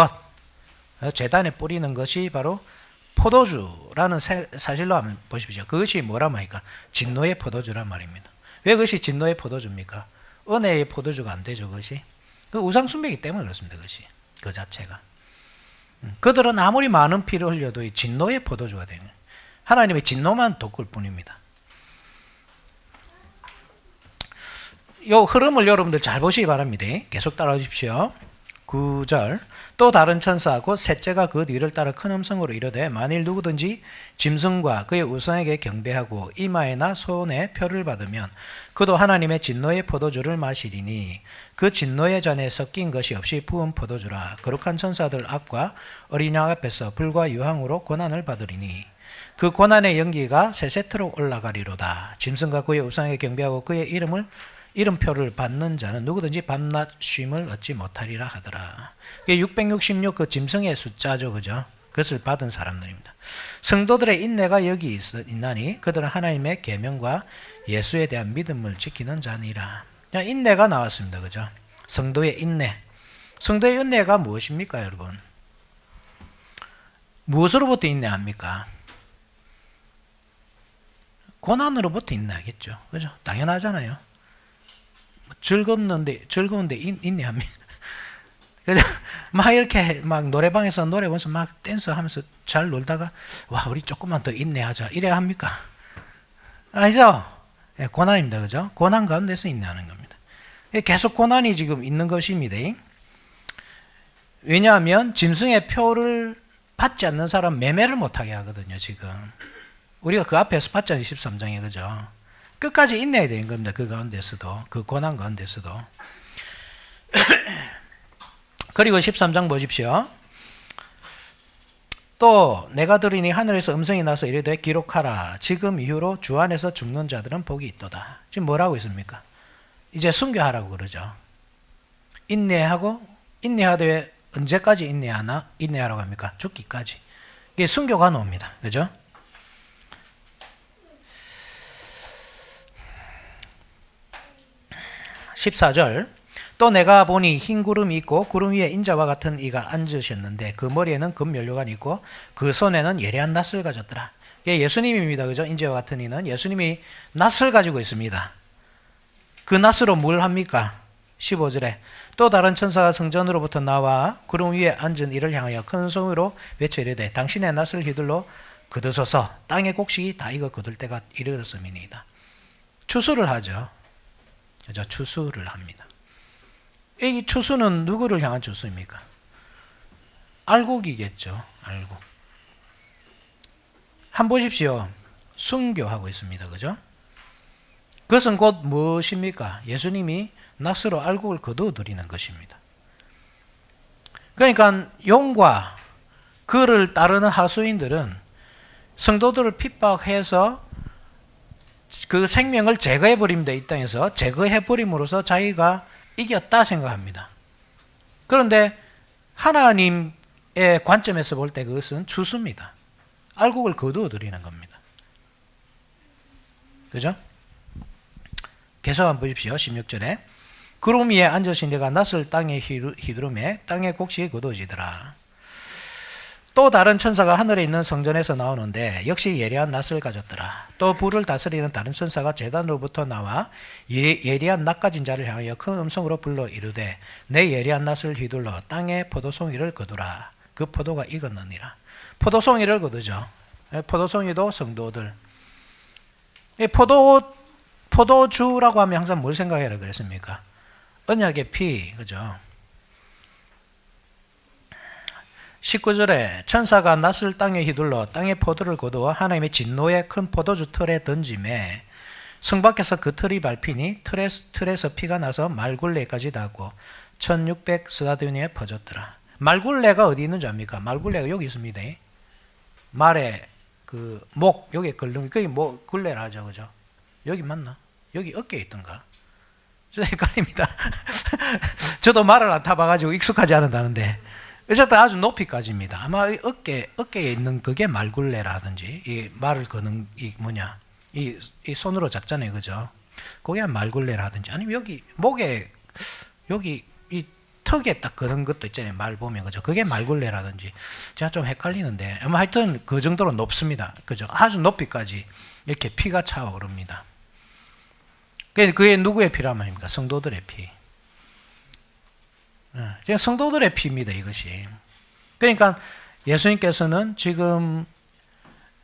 것이 바로 포도주라는 사실로 한번 보십시오. 그것이 뭐란 말입니까? 진노의 포도주란 말입니다. 왜 그것이 진노의 포도주입니까? 은혜의 포도주가 안 되죠, 그것이. 그 우상숭배이기 때문에 그렇습니다, 그것이. 그 자체가. 그들은 아무리 많은 피를 흘려도 이 진노의 포도주가 되는, 하나님의 진노만 돋굴 뿐입니다. 이 흐름을 여러분들 잘 보시기 바랍니다. 계속 따라와 주십시오. 9절. 또 다른 천사하고 셋째가 그 뒤를 따라 큰 음성으로 이르되 만일 누구든지 짐승과 그의 우상에게 경배하고 이마에나 손에 표를 받으면 그도 하나님의 진노의 포도주를 마시리니 그 진노의 잔에 섞인 것이 없이 부은 포도주라. 거룩한 천사들 앞과 어린 양 앞에서 불과 유황으로 고난을 받으리니 그 고난의 연기가 세세토록 올라가리로다. 짐승과 그의 우상에게 경배하고 그의 이름표를 받는 자는 누구든지 밤낮 쉼을 얻지 못하리라 하더라. 666 그 짐승의 숫자죠, 그죠? 그것을 받은 사람들입니다. 성도들의 인내가 여기 있나니 그들은 하나님의 계명과 예수에 대한 믿음을 지키는 자니라. 인내가 나왔습니다, 그죠? 성도의 인내. 성도의 인내가 무엇입니까, 여러분? 무엇으로부터 인내합니까? 고난으로부터 인내하겠죠, 그죠? 당연하잖아요. 즐거운데 인내합니다. 그죠? 막 이렇게 막 노래방에서 노래 보면서 막 댄스 하면서 잘 놀다가 와, 우리 조금만 더 인내하자 이래야 합니까? 아니죠? 예, 고난입니다, 그죠? 고난 가운데서 인내하는 겁니다. 계속 고난이 지금 있는 것입니다. 왜냐하면 짐승의 표를 받지 않는 사람 매매를 못하게 하거든요, 지금. 우리가 그 앞에서 봤잖아요, 13장에, 그죠? 끝까지 인내해야 되는 겁니다. 그 가운데서도, 그 고난 가운데서도. 그리고 13장 보십시오. 또 내가 들으니 하늘에서 음성이 나서 이르되 기록하라. 지금 이후로 주 안에서 죽는 자들은 복이 있도다. 지금 뭐라고 있습니까? 이제 순교하라고 그러죠. 인내하되 언제까지 인내하라고 합니까? 죽기까지. 이게 순교가 나옵니다. 그죠? 14절. 또 내가 보니 흰 구름이 있고 구름 위에 인자와 같은 이가 앉으셨는데 그 머리에는 금면류관이 있고 그 손에는 예리한 낫을 가졌더라. 이게 예수님입니다. 그죠? 인자와 같은 이는 예수님이 낫을 가지고 있습니다. 그 낫으로 뭘 합니까? 15절에 또 다른 천사가 성전으로부터 나와 구름 위에 앉은 이를 향하여 큰 소리로 외쳐 이르되 당신의 낫을 휘둘러 거두소서. 땅의 곡식이 다 익어 거둘 때가 이르렀음이니이다. 추수를 하죠. 그죠? 추수를 합니다. 이 추수는 누구를 향한 추수입니까? 알곡이겠죠. 알곡. 한번 보십시오. 순교하고 있습니다. 그죠? 그것은 곧 무엇입니까? 예수님이 낫으로 알곡을 거두어 드리는 것입니다. 그러니까 용과 그를 따르는 하수인들은 성도들을 핍박해서 그 생명을 제거해버립니다. 이 땅에서 제거해버림으로써 자기가 이겼다 생각합니다. 그런데 하나님의 관점에서 볼 때 그것은 추수입니다. 알곡을 거두어 드리는 겁니다. 그죠? 계속 한번 보십시오. 16절에 구름 위에 앉으신 이가 낯을 땅에 휘두르매 땅의 곡식이 거두어지더라. 또 다른 천사가 하늘에 있는 성전에서 나오는데 역시 예리한 낫을 가졌더라. 또 불을 다스리는 다른 천사가 제단으로부터 나와 예리한 낫 가진 자를 향하여 큰 음성으로 불러 이르되 내 예리한 낫을 휘둘러 땅에 포도송이를 거두라. 그 포도가 익었느니라. 포도송이를 거두죠. 포도송이도 성도들. 포도주라고 하면 항상 뭘 생각해라 그랬습니까? 언약의 피, 그죠? 19절에 천사가 낫을 땅에 휘둘러 땅에 포도를 거두어 하나님의 진노의 큰 포도주 틀에 던짐에 성 밖에서 그 틀이 밟히니 틀에서 피가 나서 말굴레까지 닿고 1600 스타디온에 퍼졌더라. 말굴레가 어디 있는 줄 압니까? 말굴레가 여기 있습니다. 말에 그 목 여기 걸른 그게 뭐 굴레라 하죠, 그죠? 여기 맞나? 여기 어깨에 있던가? 저 헷갈립니다. 저도 말을 안 타봐가지고 익숙하지 않다는데 어쨌든 아주 높이까지입니다. 아마 어깨에 있는 그게 말굴레라든지 이 말을 거는 이 뭐냐 이 손으로 잡잖아요, 그죠? 그게 말굴레라든지 아니면 여기 목에 여기 이 턱에 딱 거는 것도 있잖아요, 말 보면, 그죠? 그게 말굴레라든지 제가 좀 헷갈리는데 아마 하여튼 그 정도로 높습니다, 그죠? 아주 높이까지 이렇게 피가 차오릅니다. 그게 누구의 피란 말입니까? 성도들의 피. 성도들의 피입니다, 이것이. 그러니까 예수님께서는 지금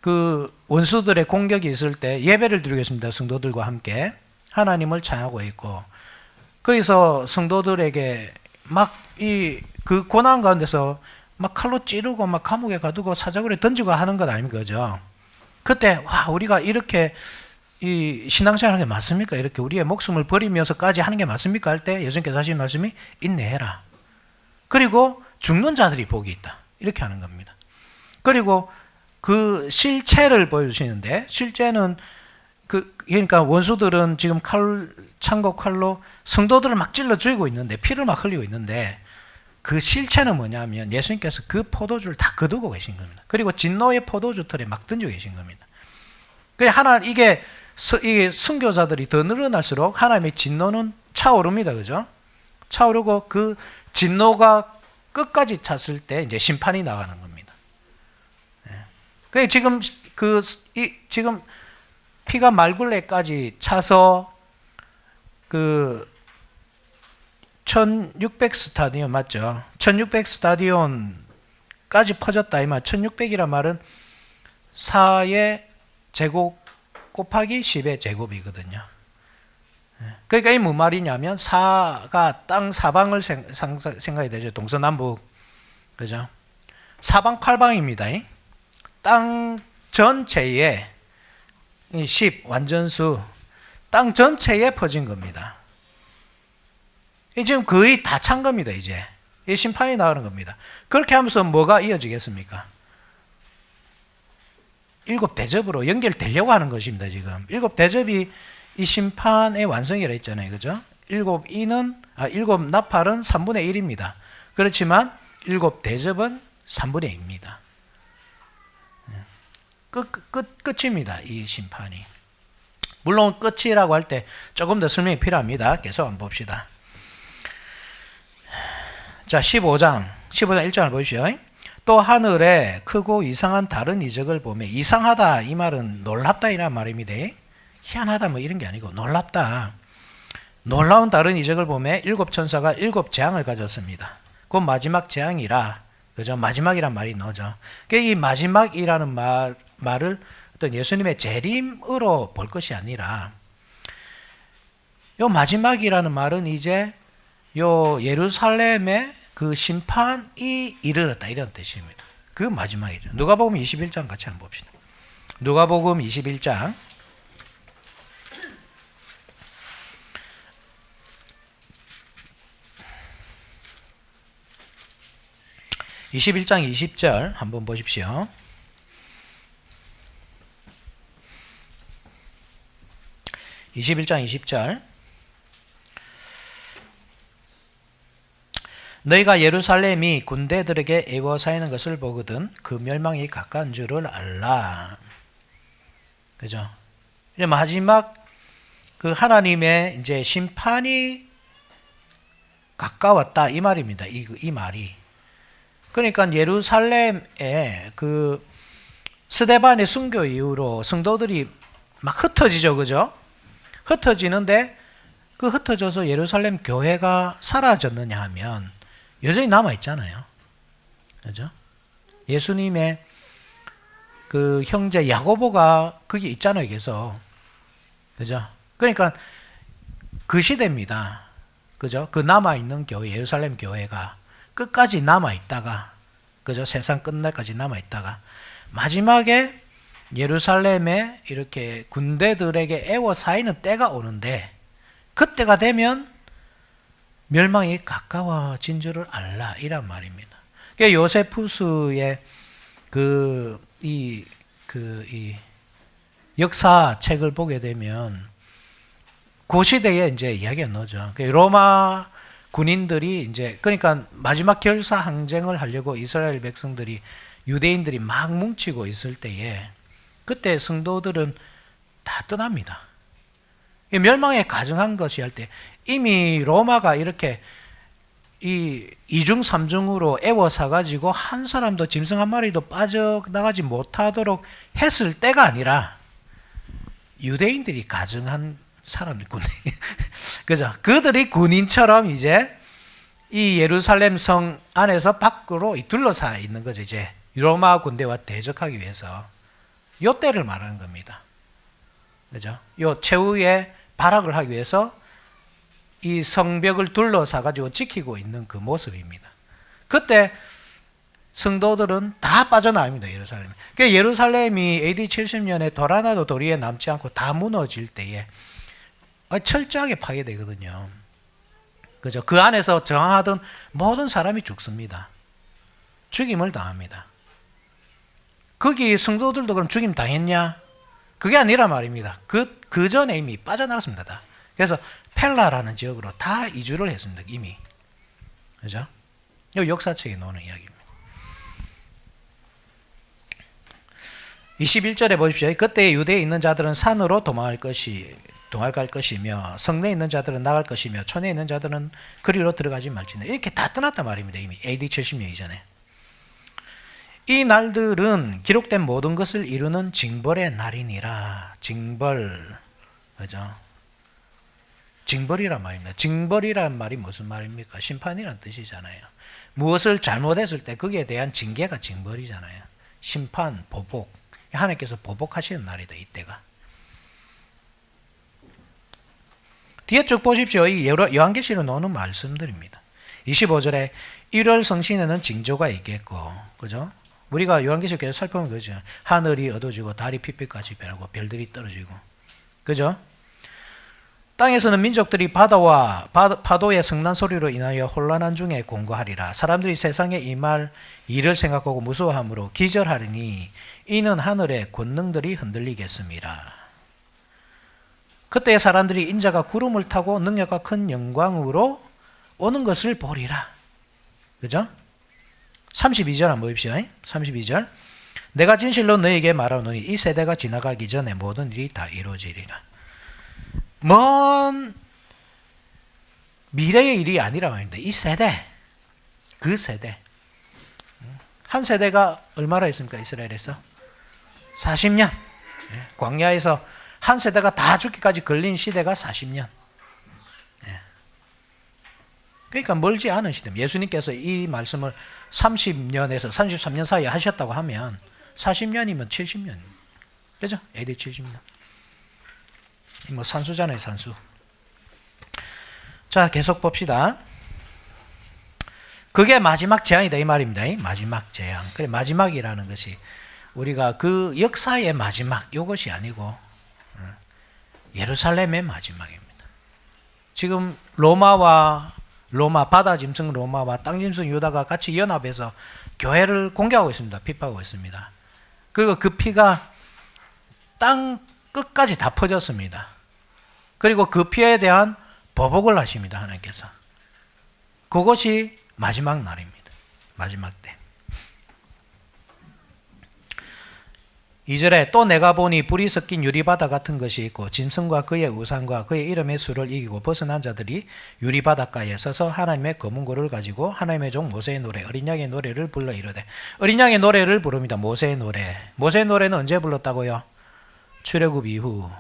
그 원수들의 공격이 있을 때 예배를 드리겠습니다, 성도들과 함께 하나님을 찬양하고 있고, 거기서 성도들에게 막 그 고난 가운데서 막 칼로 찌르고 막 감옥에 가두고 사자굴에 던지고 하는 것 아닙니까, 그죠? 그때 와, 우리가 이렇게 이 신앙생활 하는 게 맞습니까? 이렇게 우리의 목숨을 버리면서까지 하는 게 맞습니까? 할 때 예수님께서 하신 말씀이 인내해라. 그리고 죽는 자들이 복이 있다. 이렇게 하는 겁니다. 그리고 그 실체를 보여주시는데, 실제는 그러니까 원수들은 지금 창고 칼로 성도들을 막 찔러 죽이고 있는데, 피를 막 흘리고 있는데, 그 실체는 뭐냐면 예수님께서 그 포도주를 다 거두고 계신 겁니다. 그리고 진노의 포도주 틀에 막 던지고 계신 겁니다. 이게 순교자들이 더 늘어날수록 하나님의 진노는 차오릅니다, 그죠? 차오르고 그 진노가 끝까지 찼을 때 이제 심판이 나가는 겁니다. 지금 지금 피가 말굴레까지 차서 그 1600 스타디온 맞죠? 1600 스타디온까지 퍼졌다 이 말. 1600이란 말은 4의 제곱 곱하기 10의 제곱이거든요. 그러니까 이 무슨 말이냐면 4가 땅 사방을 생각해야 되죠. 동서남북, 그죠? 사방팔방입니다. 땅 전체에 10 완전수, 땅 전체에 퍼진 겁니다. 지금 거의 다 찬 겁니다. 이제 이 심판이 나오는 겁니다. 그렇게 하면서 뭐가 이어지겠습니까? 7 대접으로 연결되려고 하는 것입니다. 지금 7 대접이 이 심판의 완성이라 했잖아요, 그죠? 7 나팔은 3분의 1입니다. 그렇지만 7 대접은 3분의 2입니다. 끝입니다, 이 심판이. 물론 끝이라고 할 때 조금 더 설명이 필요합니다. 계속 한번 봅시다. 자, 15장 1장을 보십시오. 또 하늘에 크고 이상한 다른 이적을 보며, 이상하다 이 말은 놀랍다 이란 말입니다. 희한하다 뭐 이런 게 아니고 놀랍다. 놀라운 다른 이적을 보며 7 천사가 7 재앙을 가졌습니다. 곧 마지막 재앙이라, 그죠? 마지막이란 말이 나오죠. 이 마지막이라는 말을 어떤 예수님의 재림으로 볼 것이 아니라, 요 마지막이라는 말은 이제 요 예루살렘의 그 심판이 이르렀다 이런 뜻입니다. 그 마지막이죠. 누가복음 21장 같이 한번 봅시다. 누가복음 21장 20절 한번 보십시오. 21장 20절. 너희가 예루살렘이 군대들에게 에워싸이는 것을 보거든 그 멸망이 가까운 줄을 알라. 그죠? 이제 마지막 그 하나님의 이제 심판이 가까웠다 이 말입니다. 이 말이. 그러니까 예루살렘에 그 스데반의 순교 이후로 성도들이 막 흩어지죠, 그죠? 흩어지는데 그 흩어져서 예루살렘 교회가 사라졌느냐 하면 여전히 남아 있잖아요, 그죠? 예수님의 그 형제 야고보가 거기 있잖아요, 계속, 그죠? 그러니까 그 시대입니다, 그죠? 그 남아 있는 교회, 예루살렘 교회가 끝까지 남아 있다가, 그죠? 세상 끝날까지 남아 있다가 마지막에 예루살렘에 이렇게 군대들에게 에워싸이는 때가 오는데 그때가 되면 멸망이 가까워진 줄을 알라 이란 말입니다. 그러니까 요세푸스의 이 역사책을 보게 되면 그 시대에 이제 이야기가 나오죠. 로마 군인들이 이제 그러니까 마지막 결사 항쟁을 하려고 이스라엘 백성들이 유대인들이 막 뭉치고 있을 때에 그때 성도들은 다 떠납니다. 멸망에 가증한 것이 할 때 이미 로마가 이렇게 이 2중 3중으로 에워싸가지고 한 사람도 짐승 한 마리도 빠져나가지 못하도록 했을 때가 아니라 유대인들이 가증한 사람들 군인 그죠? 그들이 군인처럼 이제 이 예루살렘 성 안에서 밖으로 둘러싸여 있는 거죠. 이제 로마 군대와 대적하기 위해서 요 때를 말하는 겁니다. 그죠? 요 최후의 발악을 하기 위해서 이 성벽을 둘러싸 가지고 지키고 있는 그 모습입니다. 그때 성도들은 다 빠져나옵니다. 예루살렘. 그러니까 예루살렘이 AD 70년에 돌 하나도 돌 위에 남지 않고 다 무너질 때에 철저하게 파괴되거든요. 그죠? 그 안에서 저항하던 모든 사람이 죽습니다. 죽임을 당합니다. 거기 성도들도 그럼 죽임 당했냐? 그게 아니라 말입니다. 그 전에 이미 빠져나갔습니다. 다. 그래서 펠라라는 지역으로 다 이주를 했습니다. 이미. 그죠? 이 역사책에 나오는 이야기입니다. 21절에 보십시오. 그때 유대에 있는 자들은 산으로 도망갈 것이며 성내에 있는 자들은 나갈 것이며 촌에 있는 자들은 그리로 들어가지 말지니 이렇게 다 떠났단 말입니다. 이미 AD 70년 이전에. 이 날들은 기록된 모든 것을 이루는 징벌의 날이니라. 징벌. 그죠? 징벌이란 말입니다. 징벌이란 말이 무슨 말입니까? 심판이란 뜻이잖아요. 무엇을 잘못했을 때 거기에 대한 징계가 징벌이잖아요. 심판, 보복. 하나님께서 보복하시는 날이다, 이때가. 뒤에 쭉 보십시오. 이 요한계시로 나오는 말씀들입니다. 25절에 1월 성신에는 징조가 있겠고, 그죠? 우리가 요한계시를 계속 살펴보면 그죠? 하늘이 어두워지고 달이 핏빛같이 변하고 별들이 떨어지고, 그죠? 땅에서는 민족들이 바다와 파도의 성난 소리로 인하여 혼란한 중에 공고하리라. 사람들이 세상에 임할 일을 생각하고 무서워함으로 기절하리니 이는 하늘의 권능들이 흔들리겠습니다. 그때 사람들이 인자가 구름을 타고 능력과 큰 영광으로 오는 것을 보리라. 그죠? 32절 한번 보십시오. 32절. 내가 진실로 너에게 말하노니 이 세대가 지나가기 전에 모든 일이 다 이루어지리라. 먼 미래의 일이 아니라 말입니다. 이 세대, 그 세대. 한 세대가 얼마나 있습니까? 이스라엘에서 40년. 광야에서 한 세대가 다 죽기까지 걸린 시대가 40년. 그러니까 멀지 않은 시대입니다. 예수님께서 이 말씀을 30년에서 33년 사이에 하셨다고 하면 40년이면 70년. 그죠? AD 70년. 뭐 산수잖아요, 산수. 자, 계속 봅시다. 그게 마지막 재앙이다 이 말입니다. 마지막 재앙. 그래, 마지막이라는 것이 우리가 그 역사의 마지막 이것이 아니고 예루살렘의 마지막입니다. 지금 로마 바다 짐승 로마와 땅 짐승 유다가 같이 연합해서 교회를 공격하고 있습니다. 핍박하고 있습니다. 그리고 그 피가 땅 끝까지 다 퍼졌습니다. 그리고 그 피에 대한 보복을 하십니다. 하나님께서. 그것이 마지막 날입니다. 마지막 때. 2절에 또 내가 보니 불이 섞인 유리바다 같은 것이 있고 짐승과 그의 우상과 그의 이름의 수를 이기고 벗어난 자들이 유리바닷가에 서서 하나님의 검은 고를 가지고 하나님의 종 모세의 노래 어린 양의 노래를 불러 이르되 어린 양의 노래를 부릅니다. 모세의 노래. 모세의 노래는 언제 불렀다고요? 출애굽 이후.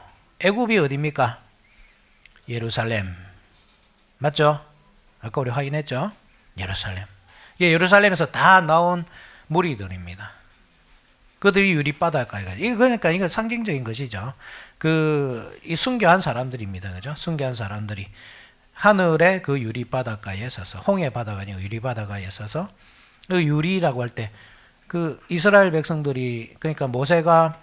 애굽이 어디입니까? 예루살렘. 맞죠? 아까 우리 확인했죠? 예루살렘. 이게 예루살렘에서 다 나온 무리들입니다. 그들이 유리바닷가에 가죠. 그러니까 이거 상징적인 것이죠. 이 순교한 사람들입니다. 그죠? 순교한 사람들이 하늘의 그 유리바닷가에 서서, 홍해 바다가 아니고 유리바닷가에 서서, 그 유리라고 할 때, 그 이스라엘 백성들이, 그러니까 모세가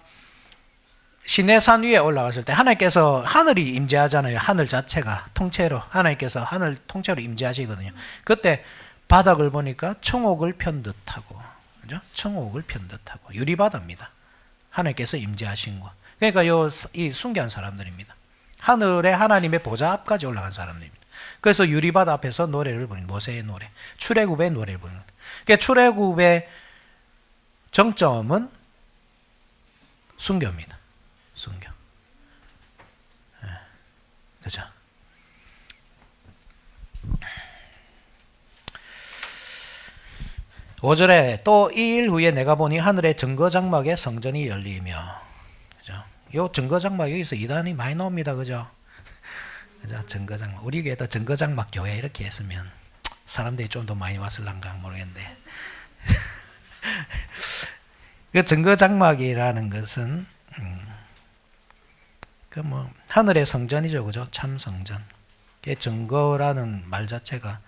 시내산 위에 올라갔을 때 하나님께서 하늘이 임재하잖아요. 하늘 자체가 통째로, 하나님께서 하늘 통째로 임재하시거든요. 그때 바닥을 보니까 청옥을 편 듯하고, 그죠? 청옥을 편 듯하고 유리바다입니다. 하나님께서 임재하신 거. 그러니까 이 순교한 사람들입니다. 하늘에 하나님의 보좌 앞까지 올라간 사람들입니다. 그래서 유리바다 앞에서 노래를 부르는 모세의 노래, 출애굽의 노래를 부르는. 그러니까 출애굽의 정점은 순교입니다. 순교. 그죠? (5절에) 또 이 일 후에 내가 보니 하늘의 증거장막의 성전이 열리며, 그죠? 요 증거장막 여기서 이단이 많이 나옵니다, 그죠? 그죠? 증거장막. 우리 교회도 증거장막 교회 이렇게 했으면 사람들이 좀 더 많이 왔을란가 모르겠는데. 그 증거장막이라는 것은 하늘의 성전이죠, 그죠? 참 성전. 증거라는 말 자체가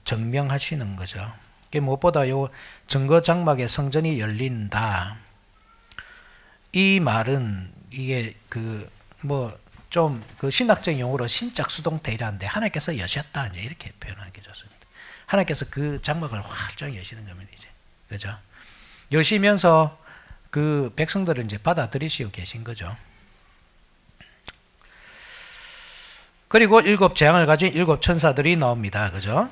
증명하시는 거죠. 무엇보다 요 증거 장막의 성전이 열린다. 이 말은 이게 좀 신학적인 용어로 신적 수동태이라는데 하나님께서 여셨다 이제 이렇게 표현하기 좋습니다. 하나님께서 그 장막을 활짝 여시는 겁니다. 이제 그죠? 여시면서 그 백성들을 이제 받아들이시고 계신 거죠. 그리고 7 재앙을 가진 7 천사들이 나옵니다. 그죠?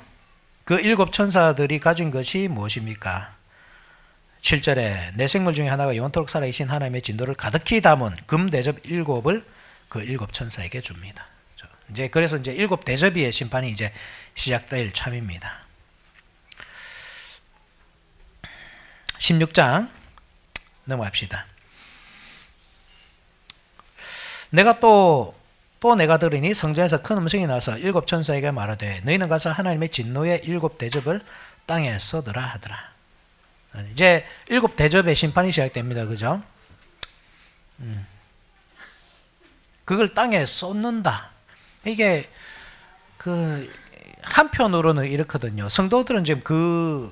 그 7 천사들이 가진 것이 무엇입니까? 7절에 내 생물 중에 하나가 영원토록 살아계신 하나님의 진노를 가득히 담은 금 대접 7을 그 7 천사에게 줍니다. 그래서 이제 7 대접의 심판이 이제 시작될 참입니다. 16장 넘어갑시다. 내가 내가 들으니 성전에서 큰 음성이 나서 7 천사에게 말하되 너희는 가서 하나님의 진노의 7 대접을 땅에 쏟으라 하더라. 이제 7 대접의 심판이 시작됩니다. 그죠? 그걸 땅에 쏟는다. 이게 한편으로는 이렇거든요. 성도들은 지금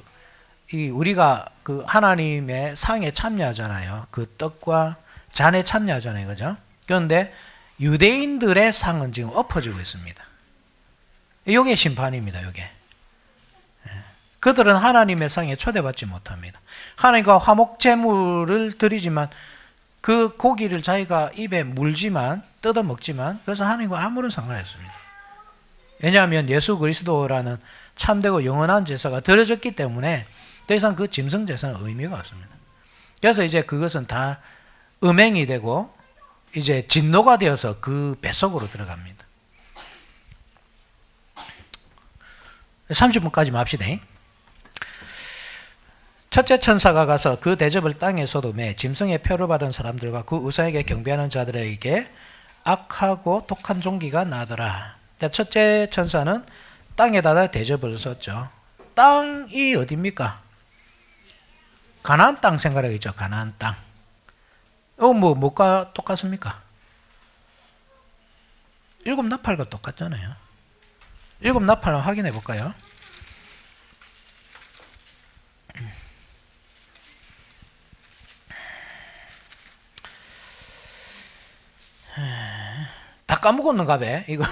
우리가 하나님의 상에 참여하잖아요. 그 떡과 잔에 참여하잖아요. 그죠? 그런데 유대인들의 상은 지금 엎어지고 있습니다. 이게 심판입니다. 이게. 그들은 하나님의 상에 초대받지 못합니다. 하나님과 화목제물을 드리지만 그 고기를 자기가 입에 물지만 뜯어먹지만 그래서 하나님과 아무런 상관이 없습니다. 왜냐하면 예수 그리스도라는 참되고 영원한 제사가 드려졌기 때문에 더 이상 그 짐승 제사는 의미가 없습니다. 그래서 이제 그것은 다 음행이 되고 이제 진노가 되어서 그 뱃속으로 들어갑니다. 30분까지만 합시다. 첫째 천사가 가서 그 대접을 땅에 쏟음에 짐승의 표를 받은 사람들과 그 우상에게 경배하는 자들에게 악하고 독한 종기가 나더라. 첫째 천사는 땅에다가 대접을 쏟죠. 땅이 어디입니까? 가나안 땅 생각하겠죠. 가나안 땅. 뭐가 똑같습니까? 7 나팔과 똑같잖아요. 7 나팔을 확인해 볼까요? 다 까먹었는가 봐. 이거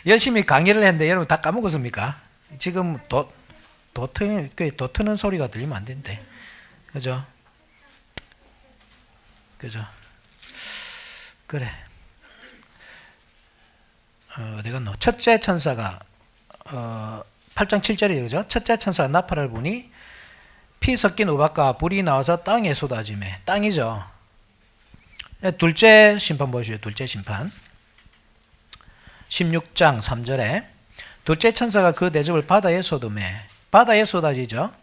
열심히 강의를 했는데 여러분 다 까먹었습니까? 지금 도 트는 소리가 들리면 안 된대. 그죠? 그죠? 그래. 어디 갔노? 첫째 천사가 8장 7절이죠. 그죠? 첫째 천사가 나팔을 부니 피 섞인 우박과 불이 나와서 땅에 쏟아지매. 땅이죠. 둘째 심판 보시죠. 둘째 심판. 16장 3절에 둘째 천사가 그 대접을 바다에 쏟음에. 바다에 쏟아지죠.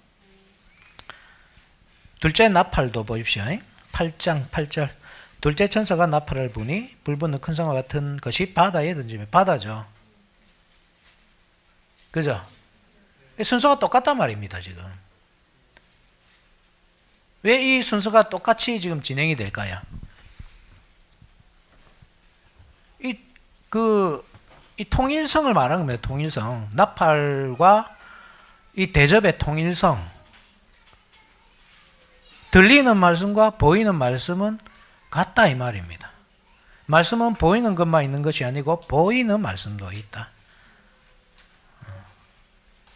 둘째 나팔도 보십시오. 8장 8절. 둘째 천사가 나팔을 부니 불붙는 큰 성과 같은 것이 바다에 던지며. 바다죠. 그죠? 순서가 똑같단 말입니다. 지금. 왜 이 순서가 똑같이 지금 진행이 될까요? 이 통일성을 말하는 겁니다. 통일성. 나팔과 이 대접의 통일성. 들리는 말씀과 보이는 말씀은 같다 이 말입니다. 말씀은 보이는 것만 있는 것이 아니고 보이는 말씀도 있다.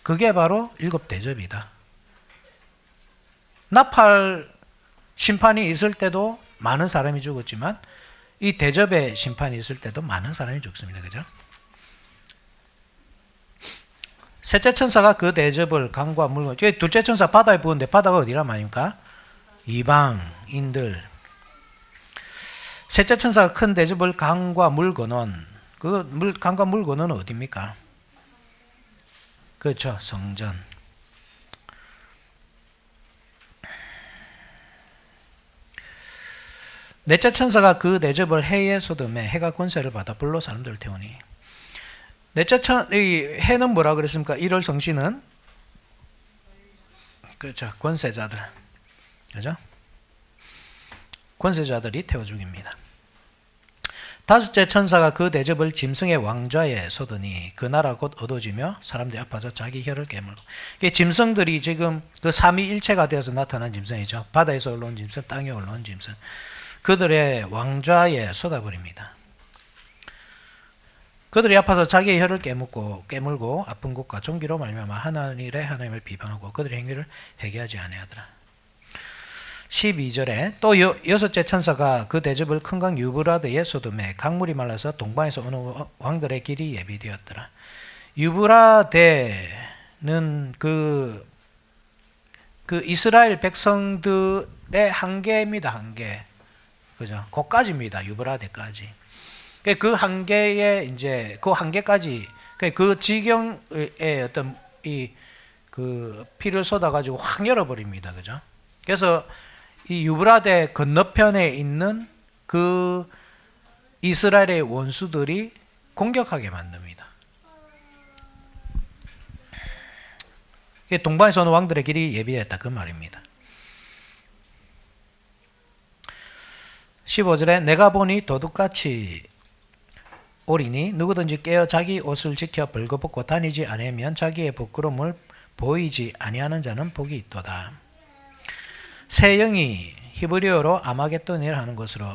그게 바로 일곱 대접이다. 나팔 심판이 있을 때도 많은 사람이 죽었지만 이 대접의 심판이 있을 때도 많은 사람이 죽습니다. 그죠? 셋째 천사가 그 대접을 강과 물, 둘째 천사 바다에 부었는데 바다가 어디란 말입니까? 이방인들. 셋째 천사가 큰 대접을 강과 물 건원. 강과 물 건원은 어디입니까? 그렇죠. 성전. 넷째 천사가 그 대접을 해에 쏟음에. 해가 권세를 받아 불로 사람들을 태우니. 이 해는 뭐라 그랬습니까? 1월 성신은 그렇죠. 권세자들. 그죠? 권세자들이 태워 죽입니다. 다섯째 천사가 그 대접을 짐승의 왕좌에 쏟으니 그 나라 곧 어두워지며 사람들이 아파서 자기 혀를 깨물고. 짐승들이 지금 그 삼위일체가 되어서 나타난 짐승이죠. 바다에서 올라온 짐승, 땅에 올라온 짐승. 그들의 왕좌에 쏟아버립니다. 그들이 아파서 자기의 혀를 깨물고 아픈 곳과 종기로 말미암아 하나님을 비방하고 그들의 행위를 회개하지 아니하더라. 12절에 또 여섯째 천사가 그 대접을 큰 강 유브라데에 쏟음에 강물이 말라서 동방에서 오는 왕들의 길이 예비되었더라. 유브라데는 그 이스라엘 백성들의 한계입니다. 한계. 그죠? 거까지입니다. 유브라데까지. 그 한계에 이제 그 한계까지 그 지경에 어떤 그 피를 쏟아 가지고 확 열어버립니다. 그죠? 그래서 이 유브라데 건너편에 있는 그 이스라엘의 원수들이 공격하게 만듭니다. 동방에서 오는 왕들의 길이 예비했다 그 말입니다. 15절에 내가 보니 도둑같이 오리니 누구든지 깨어 자기 옷을 지켜 벌거벗고 다니지 아니하면 자기의 부끄러움을 보이지 아니하는 자는 복이 있도다. 새 영이 히브리어로 아마겟돈이라 하는 것으로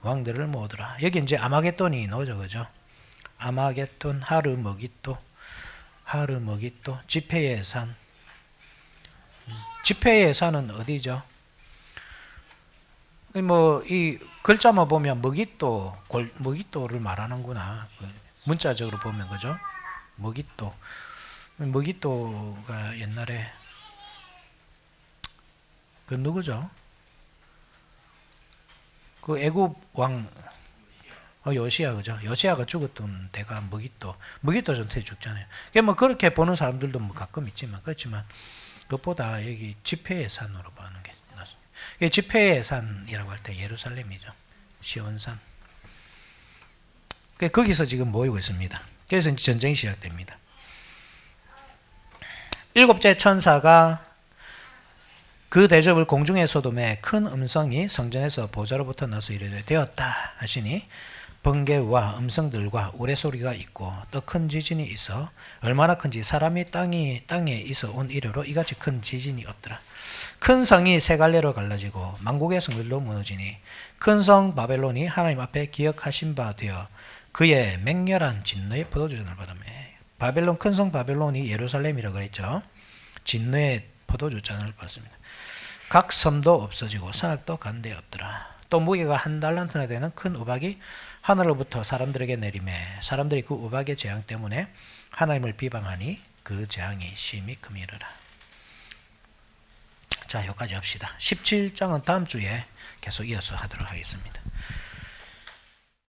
왕들을 모으더라. 여기 이제 아마겟돈이 나오죠. 그죠? 아마겟돈, 하르머깃도, 지페의 산. 지페의 산은 어디죠? 이 글자만 보면 머깃도를 말하는구나. 문자적으로 보면 그죠? 머깃도가 옛날에 그 누구죠? 그 애굽 왕 요시야 그죠? 요시야가 죽었던 데가 머깃도 전투에 죽잖아요. 그렇게 보는 사람들도 가끔 있지만 그렇지만 그것보다 여기 지페의 산으로 보는 게 낫습니다. 지페의 산이라고 할 때 예루살렘이죠. 시온산. 거기서 지금 모이고 있습니다. 그래서 전쟁이 시작됩니다. 일곱째 천사가 그 대접을 공중에 쏟음에 큰 음성이 성전에서 보좌로부터 나서 이르되 되었다 하시니 번개와 음성들과 우레소리가 있고 또 큰 지진이 있어 얼마나 큰지 사람이 땅에 있어 온 이래로 이같이 큰 지진이 없더라. 큰 성이 세 갈래로 갈라지고 만국의 성들로 무너지니 큰 성 바벨론이 하나님 앞에 기억하신 바 되어 그의 맹렬한 진노의 포도주잔을 받으며. 바벨론, 큰 성 바벨론이 예루살렘이라고 그랬죠. 진노의 포도주잔을 받습니다. 각 섬도 없어지고 산악도 간데 없더라. 또 무게가 1달란트나 되는 큰 우박이 하늘로부터 사람들에게 내리매 사람들이 그 우박의 재앙 때문에 하나님을 비방하니 그 재앙이 심히 크미르라. 자, 여기까지 합시다. 17장은 다음 주에 계속 이어서 하도록 하겠습니다.